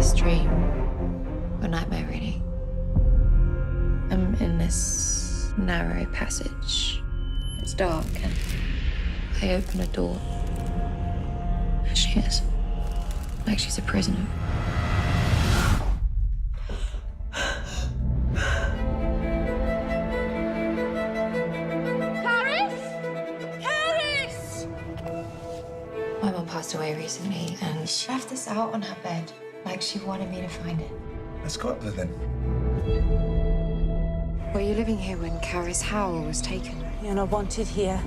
this dream, or nightmare really. I'm in this narrow passage. It's dark and I open a door. There she is, like she's a prisoner. My mum passed away recently, and she left this out on her bed, like she wanted me to find it. Let's go up there then. Were you living here when Caris Howell was taken? You're not wanted here.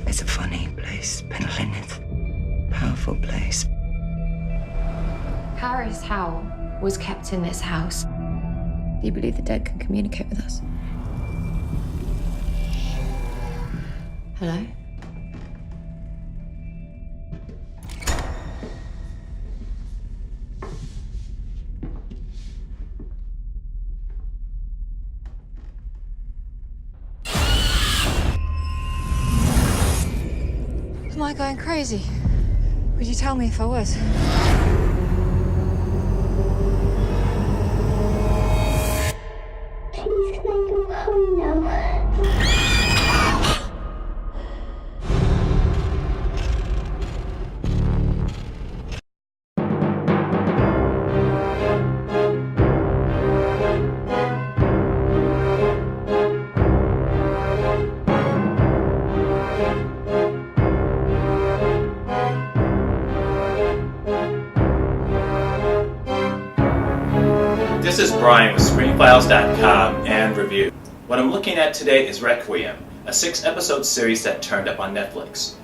It's a funny place, Penlyneth. Powerful place. Caris Howell was kept in this house. Do you believe the dead can communicate with us? Hello? Am I going crazy? Would you tell me if I was? Please, can I go home now? This is Brian with ScreenFiles.com and Review. What I'm looking at today is Requiem, a 6-episode series that turned up on Netflix.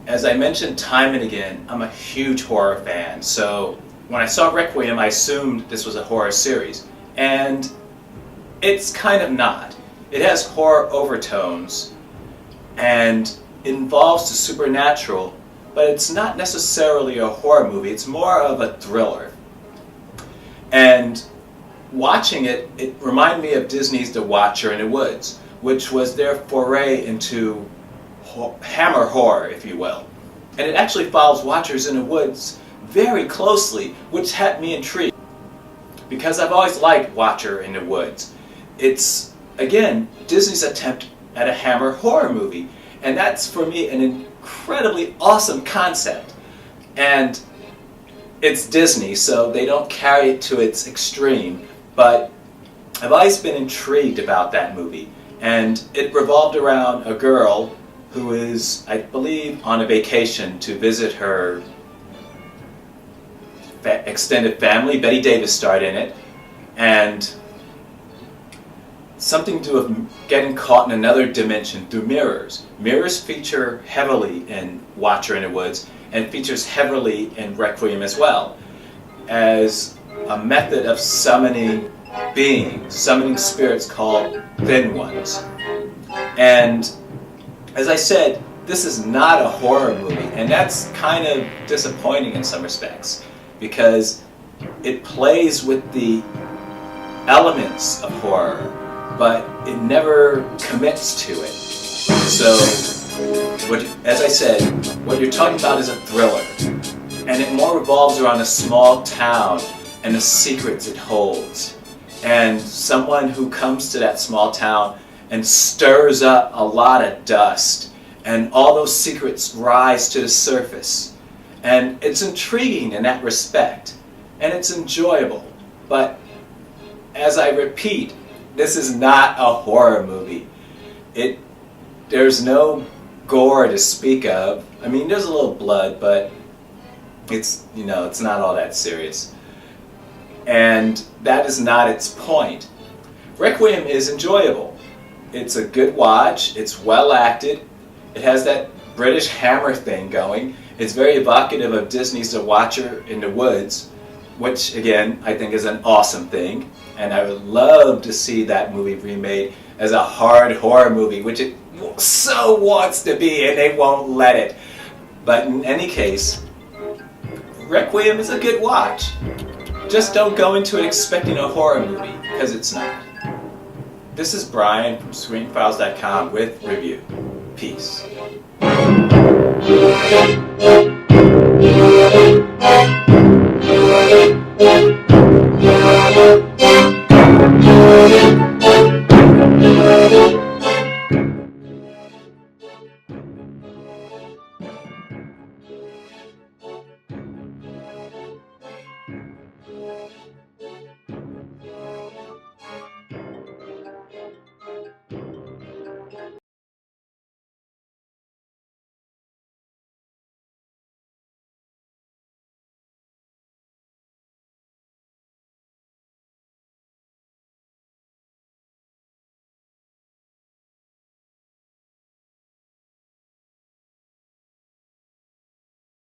As I mentioned time and again, I'm a huge horror fan, so when I saw Requiem, I assumed this was a horror series. And it's kind of not. It has horror overtones and involves the supernatural, but it's not necessarily a horror movie, it's more of a thriller. And watching it, it reminded me of Disney's The Watcher in the Woods, which was their foray into Hammer horror, if you will. And it actually follows Watchers in the Woods very closely, which had me intrigued. Because I've always liked Watcher in the Woods. It's, again, Disney's attempt at a Hammer horror movie. And that's, for me, an incredibly awesome concept. And it's Disney, so they don't carry it to its extreme, but I've always been intrigued about that movie. And it revolved around a girl who is, I believe, on a vacation to visit her extended family. Betty Davis starred in it, and something to do with getting caught in another dimension through mirrors. Mirrors feature heavily in Watcher in the Woods, and features heavily in Requiem as well, as a method of summoning beings, summoning spirits called Thin Ones. And as I said, this is not a horror movie, and that's kind of disappointing in some respects, because it plays with the elements of horror, but it never commits to it. So, as I said, what you're talking about is a thriller, and it more revolves around a small town and the secrets it holds, and someone who comes to that small town and stirs up a lot of dust, and all those secrets rise to the surface. And it's intriguing in that respect, and it's enjoyable, but as I repeat, this is not a horror movie. There's no gore to speak of. I mean, there's a little blood, but it's not all that serious. And that is not its point. Requiem is enjoyable. It's a good watch, it's well acted, it has that British Hammer thing going. It's very evocative of Disney's The Watcher in the Woods, which again, I think is an awesome thing. And I would love to see that movie remade as a hard horror movie, which it so wants to be, and they won't let it. But in any case, Requiem is a good watch. Just don't go into it expecting a horror movie, because it's not. This is Brian from ScreenFiles.com with Review. Peace.